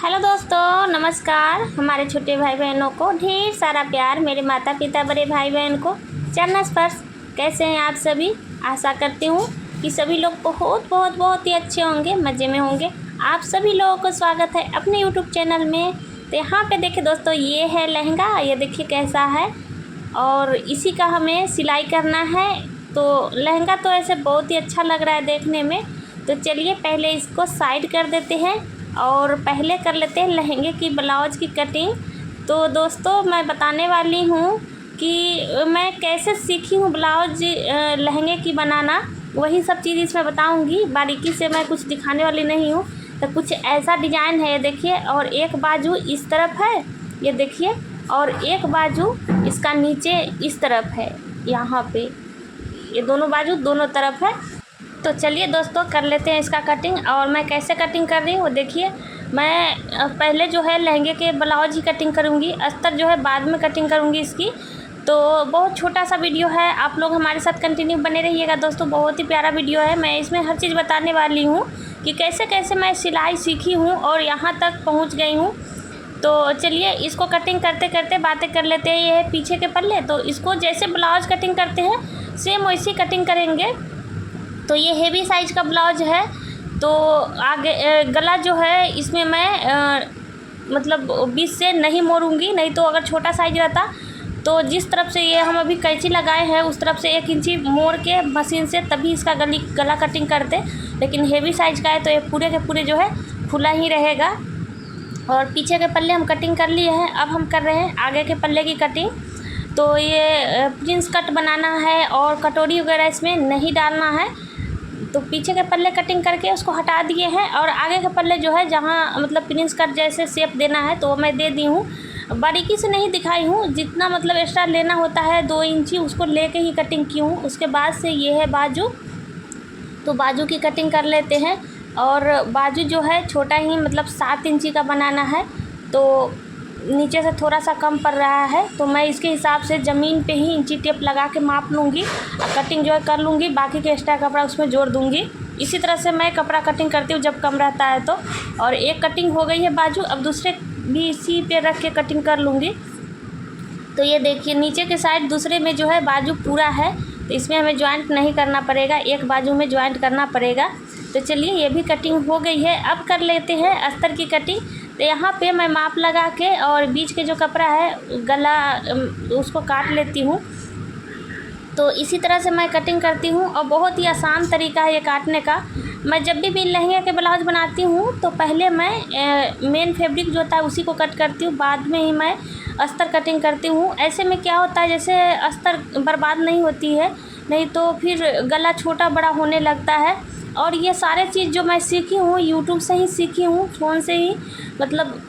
Hello दोस्तों, नमस्कार। हमारे छोटे भाई बहनों को ढेर सारा प्यार। मेरे माता पिता, बड़े भाई बहन को चरण स्पर्श। कैसे हैं आप सभी? आशा करती हूँ कि सभी लोग बहुत ही अच्छे होंगे, मज़े में होंगे। आप सभी लोगों को स्वागत है अपने यूट्यूब चैनल में। तो यहाँ पे देखिए दोस्तों, ये है लहंगा। ये देखिए कैसा है, और इसी का हमें सिलाई करना है। तो लहंगा तो ऐसे बहुत ही अच्छा लग रहा है देखने में। तो चलिए पहले इसको साइड कर देते हैं और पहले कर लेते हैं लहंगे की ब्लाउज की कटिंग। तो दोस्तों, मैं बताने वाली हूँ कि मैं कैसे सीखी हूँ ब्लाउज लहंगे की बनाना। वही सब चीज़ इसमें बताऊँगी, बारीकी से मैं कुछ दिखाने वाली नहीं हूँ। तो कुछ ऐसा डिजाइन है, ये देखिए। और एक बाजू इस तरफ है, ये देखिए, और एक बाजू इसका नीचे इस तरफ है, यहाँ पे। ये दोनों बाजू दोनों तरफ है। तो चलिए दोस्तों, कर लेते हैं इसका कटिंग। और मैं कैसे कटिंग कर रही हूँ वो देखिए। मैं पहले जो है लहंगे के ब्लाउज ही कटिंग करूँगी, अस्तर जो है बाद में कटिंग करूँगी इसकी। तो बहुत छोटा सा वीडियो है, आप लोग हमारे साथ कंटिन्यू बने रहिएगा दोस्तों। बहुत ही प्यारा वीडियो है। मैं इसमें हर चीज़ बताने वाली हूँ कि कैसे कैसे मैं सिलाई सीखी हूँ और यहाँ तक पहुँच गई हूँ। तो चलिए इसको कटिंग करते करते बातें कर लेते हैं। ये है पीछे के पल्ले, तो इसको जैसे ब्लाउज कटिंग करते हैं सेम वैसी कटिंग करेंगे। तो ये हेवी साइज का ब्लाउज है। तो आगे गला जो है इसमें मैं मतलब 20 से नहीं मोड़ूंगी, नहीं तो अगर छोटा साइज रहता तो जिस तरफ से ये हम अभी कैंची लगाए हैं उस तरफ से 1 इंची मोड़ के मशीन से तभी इसका गला कटिंग करते। लेकिन हेवी साइज का है तो ये पूरे के पूरे जो है खुला ही रहेगा। और पीछे के पल्ले हम कटिंग कर लिए हैं। अब हम कर रहे हैं आगे के पल्ले की कटिंग। तो ये प्रिंस कट बनाना है और कटोरी वगैरह इसमें नहीं डालना है। तो पीछे के पल्ले कटिंग करके उसको हटा दिए हैं, और आगे के पल्ले जो है जहाँ मतलब प्रिंस कट जैसे शेप देना है तो वो मैं दे दी हूँ। बारीकी से नहीं दिखाई हूँ, जितना मतलब एक्स्ट्रा लेना होता है 2 इंची उसको लेके ही कटिंग की हूँ। उसके बाद से ये है बाजू, तो बाजू की कटिंग कर लेते हैं। और बाजू जो है छोटा ही मतलब 7 इंची का बनाना है, तो नीचे से थोड़ा सा कम पड़ रहा है। तो मैं इसके हिसाब से ज़मीन पे ही इंची टेप लगा के माप लूँगी और कटिंग जो है कर लूँगी। बाकी के एक्स्ट्रा कपड़ा उसमें जोड़ दूँगी। इसी तरह से मैं कपड़ा कटिंग करती हूँ जब कम रहता है तो। और एक कटिंग हो गई है बाजू, अब दूसरे भी इसी पे रख के कटिंग कर लूँगी। तो ये देखिए नीचे के साइड दूसरे में जो है बाजू पूरा है, तो इसमें हमें जॉइंट नहीं करना पड़ेगा, एक बाजू में जॉइंट करना पड़ेगा। तो चलिए ये भी कटिंग हो गई है। अब कर लेते हैं अस्तर की कटिंग। तो यहाँ पे मैं माप लगा के और बीच के जो कपड़ा है गला उसको काट लेती हूँ। तो इसी तरह से मैं कटिंग करती हूँ और बहुत ही आसान तरीका है ये काटने का। मैं जब भी लहंगे के ब्लाउज बनाती हूँ तो पहले मैं मेन फैब्रिक जो होता है उसी को कट करती हूँ, बाद में ही मैं अस्तर कटिंग करती हूँ। ऐसे में क्या होता है, जैसे अस्तर बर्बाद नहीं होती है, नहीं तो फिर गला छोटा बड़ा होने लगता है। और ये सारे चीज़ जो मैं सीखी हूँ यूट्यूब से ही सीखी हूँ, फ़ोन से ही। मतलब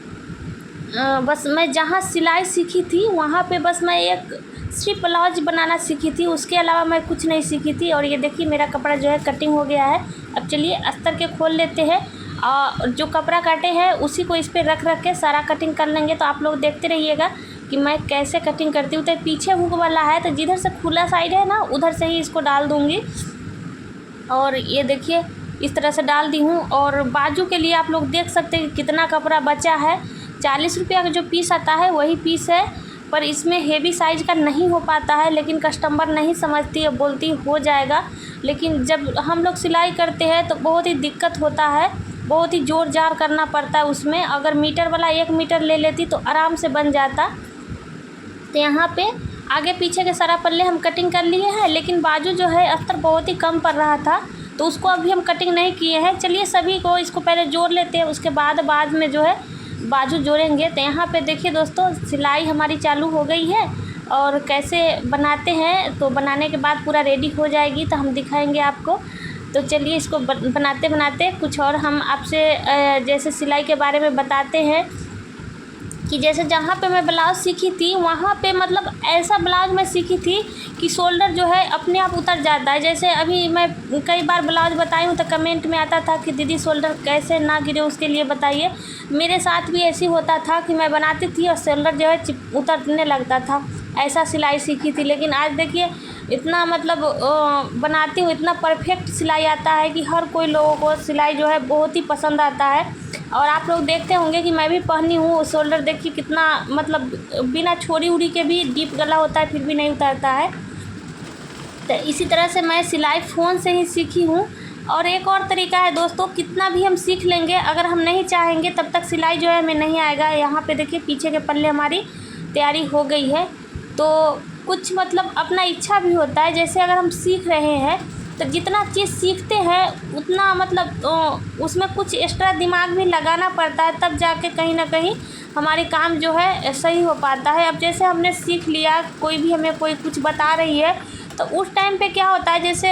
बस मैं जहाँ सिलाई सीखी थी वहाँ पे बस मैं एक सिर्फ ब्लाउज बनाना सीखी थी, उसके अलावा मैं कुछ नहीं सीखी थी। और ये देखिए मेरा कपड़ा जो है कटिंग हो गया है। अब चलिए अस्तर के खोल लेते हैं और जो कपड़ा काटे हैं उसी को इस पर रख के सारा कटिंग कर लेंगे। तो आप लोग देखते रहिएगा कि मैं कैसे कटिंग करती हूँ। तो पीछे हुक वाला है, तो जिधर से खुला साइड है ना उधर से ही इसको डाल दूँगी। और ये देखिए इस तरह से डाल दी हूँ। और बाजू के लिए आप लोग देख सकते हैं कितना कपड़ा बचा है। 40 रुपया का जो पीस आता है वही पीस है, पर इसमें हेवी साइज का नहीं हो पाता है। लेकिन कस्टमर नहीं समझती है, बोलती हो जाएगा। लेकिन जब हम लोग सिलाई करते हैं तो बहुत ही दिक्कत होता है, बहुत ही जोर जार करना पड़ता है उसमें। अगर मीटर वाला 1 मीटर ले लेती तो आराम से बन जाता। तो यहाँ पे आगे पीछे के सारा पल्ले हम कटिंग कर लिए हैं, लेकिन बाजू जो है अस्तर बहुत ही कम पड़ रहा था तो उसको अभी हम कटिंग नहीं किए हैं। चलिए सभी को इसको पहले जोड़ लेते हैं, उसके बाद में जो है बाजू जोड़ेंगे। तो यहाँ पे देखिए दोस्तों, सिलाई हमारी चालू हो गई है। और कैसे बनाते हैं तो बनाने के बाद पूरा रेडी हो जाएगी तो हम दिखाएंगे आपको। तो चलिए इसको बनाते बनाते कुछ और हम आपसे जैसे सिलाई के बारे में बताते हैं कि जैसे जहाँ पे मैं ब्लाउज़ सीखी थी वहाँ पे मतलब ऐसा ब्लाउज़ मैं सीखी थी कि शोल्डर जो है अपने आप उतर जाता है। जैसे अभी मैं कई बार ब्लाउज़ बताई हूँ तो कमेंट में आता था कि दीदी शोल्डर कैसे ना गिरे उसके लिए बताइए। मेरे साथ भी ऐसी होता था कि मैं बनाती थी और शोल्डर जो है उतरने लगता था। ऐसा सिलाई सीखी थी। लेकिन आज देखिए इतना मतलब बनाती हूँ, इतना परफेक्ट सिलाई आता है कि हर कोई लोगों को सिलाई जो है बहुत ही पसंद आता है। और आप लोग देखते होंगे कि मैं भी पहनी हूँ। शोल्डर देखिए कितना मतलब बिना छोड़ी उड़ी के भी डीप गला होता है, फिर भी नहीं उतरता है। तो इसी तरह से मैं सिलाई फ़ोन से ही सीखी हूँ। और एक और तरीका है दोस्तों, कितना भी हम सीख लेंगे, अगर हम नहीं चाहेंगे तब तक सिलाई जो है हमें नहीं आएगा। यहाँ पे देखिए पीछे के पल्ले हमारी तैयारी हो गई है। तो कुछ मतलब अपना इच्छा भी होता है, जैसे अगर हम सीख रहे हैं तो जितना चीज़ सीखते हैं उतना मतलब उसमें कुछ एक्स्ट्रा दिमाग भी लगाना पड़ता है, तब जाके कहीं ना कहीं हमारी काम जो है सही हो पाता है। अब जैसे हमने सीख लिया, कोई भी हमें कोई कुछ बता रही है तो उस टाइम पे क्या होता है, जैसे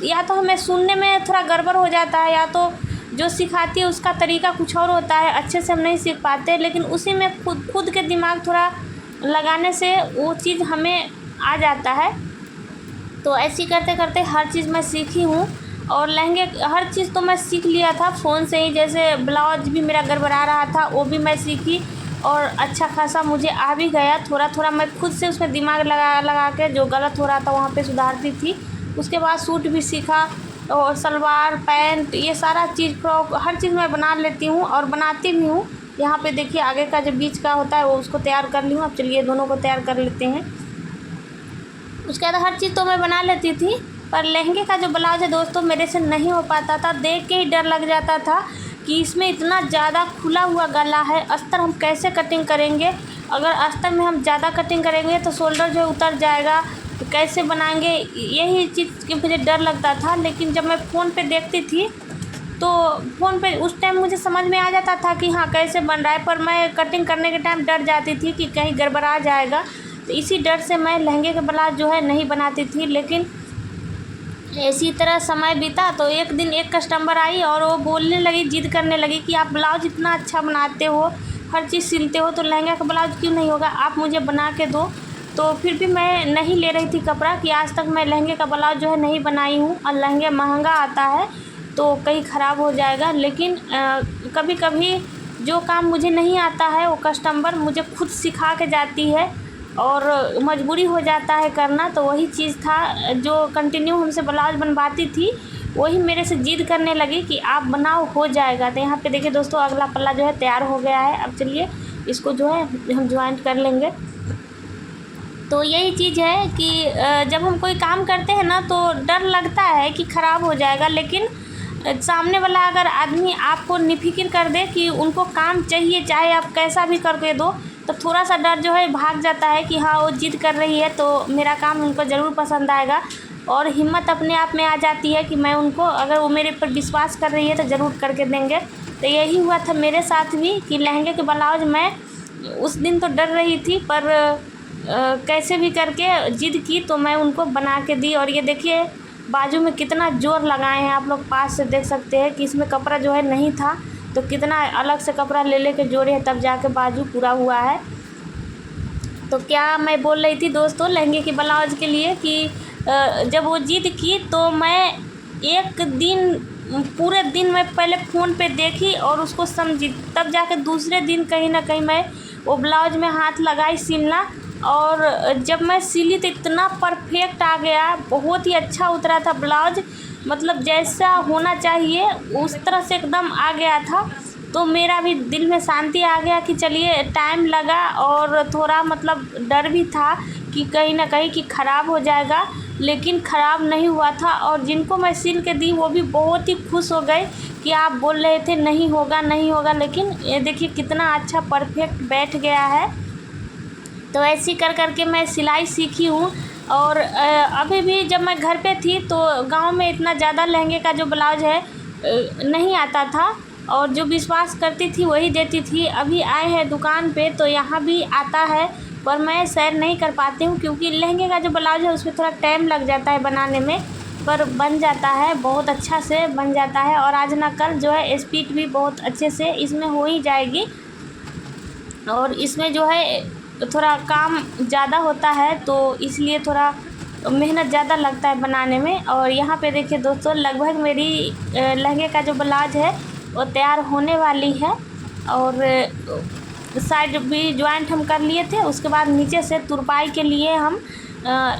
या तो हमें सुनने में थोड़ा गड़बड़ हो जाता है, या तो जो सिखाती है उसका तरीका कुछ और होता है, अच्छे से हम नहीं सीख पाते। लेकिन उसी में खुद के दिमाग थोड़ा लगाने से वो चीज़ हमें आ जाता है। तो ऐसे करते करते हर चीज़ मैं सीखी हूँ। और लहंगे हर चीज़ तो मैं सीख लिया था फ़ोन से ही। जैसे ब्लाउज भी मेरा गड़बड़ा रहा था, वो भी मैं सीखी और अच्छा खासा मुझे आ भी गया। थोड़ा थोड़ा मैं खुद से उसमें दिमाग लगा लगा के जो गलत हो रहा था वहाँ पे सुधारती थी। उसके बाद सूट भी सीखा, और सलवार पैंट ये सारा चीज़, फ्रॉक, हर चीज़ मैं बना लेती हूँ और बनाती भी हूँ। यहाँ पे देखिए आगे का जो बीच का होता है वो उसको तैयार कर ली हूँ। अब चलिए दोनों को तैयार कर लेते हैं। उसके बाद हर चीज़ तो मैं बना लेती थी, पर लहंगे का जो ब्लाउज है दोस्तों मेरे से नहीं हो पाता था। देख के ही डर लग जाता था कि इसमें इतना ज़्यादा खुला हुआ गला है, अस्तर हम कैसे कटिंग करेंगे। अगर अस्तर में हम ज़्यादा कटिंग करेंगे तो शोल्डर जो उतर जाएगा, तो कैसे बनाएंगे, यही चीज़ की मुझे डर लगता था। लेकिन जब मैं फ़ोन पे देखती थी तो फ़ोन पे उस टाइम मुझे समझ में आ जाता था कि हाँ कैसे बन रहा है, पर मैं कटिंग करने के टाइम डर जाती थी कि कहीं गड़बड़ा जाएगा। तो इसी डर से मैं लहंगे का ब्लाउज जो है नहीं बनाती थी। लेकिन इसी तरह समय बीता तो एक दिन एक कस्टमर आई और वो बोलने लगी, जिद करने लगी कि आप ब्लाउज इतना अच्छा बनाते हो, हर चीज़ सिलते हो, तो लहंगा का ब्लाउज क्यों नहीं होगा, आप मुझे बना के दो। तो फिर भी मैं नहीं ले रही थी कपड़ा, कि आज तक मैं लहंगे का ब्लाउज जो है नहीं बनाई हूँ। और लहंगे महंगा आता है तो कहीं ख़राब हो जाएगा। लेकिन कभी कभी जो काम मुझे नहीं आता है वो कस्टमर मुझे खुद सिखा के जाती है, और मजबूरी हो जाता है करना। तो वही चीज़ था, जो कंटिन्यू हमसे ब्लाउज बनवाती थी वही मेरे से जिद करने लगी कि आप बनाओ, हो जाएगा। तो यहाँ पे देखिए दोस्तों अगला पल्ला जो है तैयार हो गया है। अब चलिए इसको जो है हम ज्वाइंट कर लेंगे। तो यही चीज़ है कि जब हम कोई काम करते हैं ना तो डर लगता है कि ख़राब हो जाएगा, लेकिन सामने वाला अगर आदमी आपको निफिक्र कर दे कि उनको काम चाहिए, चाहे आप कैसा भी करके दो, तो थोड़ा सा डर जो है भाग जाता है कि हाँ वो जिद कर रही है तो मेरा काम उनको ज़रूर पसंद आएगा। और हिम्मत अपने आप में आ जाती है कि मैं उनको, अगर वो मेरे पर विश्वास कर रही है तो ज़रूर करके देंगे। तो यही हुआ था मेरे साथ भी कि लहंगे के ब्लाउज मैं उस दिन तो डर रही थी, पर कैसे भी करके जिद की तो मैं उनको बना के दी। और ये देखिए बाजू में कितना जोर लगाए हैं, आप लोग पास से देख सकते हैं कि इसमें कपड़ा जो है नहीं था, तो कितना अलग से कपड़ा ले के जोड़े हैं तब जाके बाजू पूरा हुआ है। तो क्या मैं बोल रही थी दोस्तों लहंगे के ब्लाउज के लिए कि जब वो जिद की तो मैं एक दिन, पूरे दिन मैं पहले फ़ोन पे देखी और उसको समझी, तब जाके दूसरे दिन कहीं ना कहीं मैं वो ब्लाउज में हाथ लगाई सिलना। और जब मैं सिली तो इतना परफेक्ट आ गया, बहुत ही अच्छा उतरा था ब्लाउज, मतलब जैसा होना चाहिए उस तरह से एकदम आ गया था। तो मेरा भी दिल में शांति आ गया कि चलिए, टाइम लगा और थोड़ा मतलब डर भी था कि कहीं ना कहीं कि ख़राब हो जाएगा, लेकिन ख़राब नहीं हुआ था। और जिनको मैं सिल के दी वो भी बहुत ही खुश हो गए कि आप बोल रहे थे नहीं होगा नहीं होगा, लेकिन ये देखिए कितना अच्छा परफेक्ट बैठ गया है। तो ऐसी कर के मैं सिलाई सीखी हूँ। और अभी भी जब मैं घर पे थी तो गांव में इतना ज़्यादा लहंगे का जो ब्लाउज है नहीं आता था, और जो विश्वास करती थी वही देती थी। अभी आए हैं दुकान पे तो यहाँ भी आता है, पर मैं शेयर नहीं कर पाती हूँ क्योंकि लहंगे का जो ब्लाउज है उसमें थोड़ा टाइम लग जाता है बनाने में, पर बन जाता है, बहुत अच्छा से बन जाता है। और आज ना कल जो है स्पीड भी बहुत अच्छे से इसमें हो ही जाएगी। और इसमें जो है थोड़ा काम ज़्यादा होता है तो इसलिए थोड़ा मेहनत ज़्यादा लगता है बनाने में। और यहाँ पे देखिए दोस्तों लगभग मेरी लहंगे का जो ब्लाउज है वो तैयार होने वाली है। और साइड भी ज्वाइंट हम कर लिए थे, उसके बाद नीचे से तुरपाई के लिए हम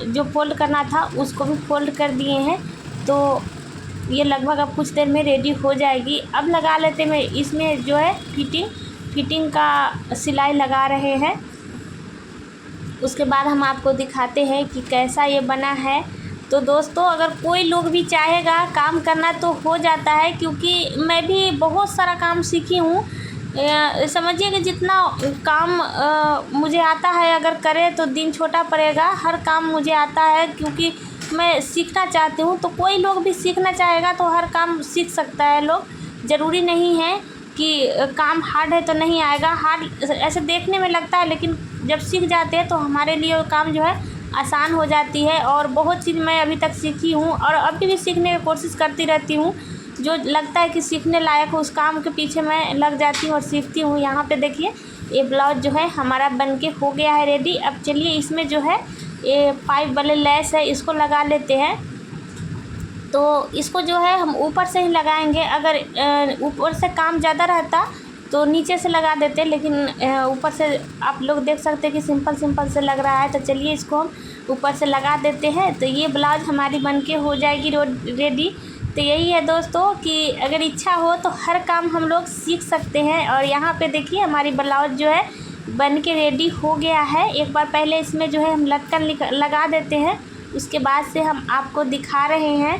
जो फोल्ड करना था उसको भी फोल्ड कर दिए हैं। तो ये लगभग अब कुछ देर में रेडी हो जाएगी। अब लगा लेते हैं इसमें जो है फिटिंग का सिलाई लगा रहे हैं। उसके बाद हम आपको दिखाते हैं कि कैसा ये बना है। तो दोस्तों अगर कोई लोग भी चाहेगा काम करना तो हो जाता है, क्योंकि मैं भी बहुत सारा काम सीखी हूँ। समझिए कि जितना काम मुझे आता है अगर करे तो दिन छोटा पड़ेगा। हर काम मुझे आता है क्योंकि मैं सीखना चाहती हूँ। तो कोई लोग भी सीखना चाहेगा तो हर काम सीख सकता है लोग। ज़रूरी नहीं है कि काम हार्ड है तो नहीं आएगा। हार्ड ऐसे देखने में लगता है, लेकिन जब सीख जाते हैं तो हमारे लिए वो काम जो है आसान हो जाती है। और बहुत चीज़ मैं अभी तक सीखी हूँ और अभी भी सीखने की कोशिश करती रहती हूँ। जो लगता है कि सीखने लायक हो उस काम के पीछे मैं लग जाती हूँ और सीखती हूँ। यहाँ पे देखिए ये ब्लाउज जो है हमारा बनके हो गया है रेडी। अब चलिए इसमें जो है ये पाइप वाले लेस है इसको लगा लेते हैं। तो इसको जो है हम ऊपर से ही लगाएंगे। अगर ऊपर से काम ज़्यादा रहता तो नीचे से लगा देते, लेकिन ऊपर से आप लोग देख सकते हैं कि सिंपल से लग रहा है। तो चलिए इसको हम ऊपर से लगा देते हैं। तो ये ब्लाउज हमारी बनके हो जाएगी रेडी। तो यही है दोस्तों कि अगर इच्छा हो तो हर काम हम लोग सीख सकते हैं। और यहाँ पे देखिए हमारी ब्लाउज जो है बनके रेडी हो गया है। एक बार पहले इसमें जो है हम लटकन लगा देते हैं, उसके बाद से हम आपको दिखा रहे हैं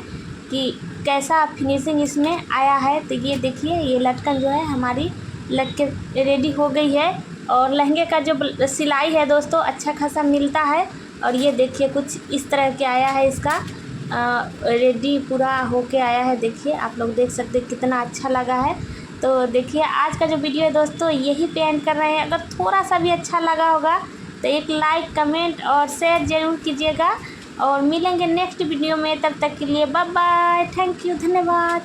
कि कैसा फिनिशिंग इसमें आया है। तो ये देखिए ये लटकन जो है हमारी लटके रेडी हो गई है। और लहंगे का जो सिलाई है दोस्तों अच्छा खासा मिलता है। और ये देखिए कुछ इस तरह के आया है, इसका रेडी पूरा होके आया है। देखिए आप लोग देख सकते हैं कितना अच्छा लगा है। तो देखिए आज का जो वीडियो है दोस्तों यही पे एंड कर रहे हैं। अगर थोड़ा सा भी अच्छा लगा होगा तो एक लाइक कमेंट और शेयर ज़रूर कीजिएगा। और मिलेंगे नेक्स्ट वीडियो में, तब तक के लिए बाय बाय, थैंक यू, धन्यवाद।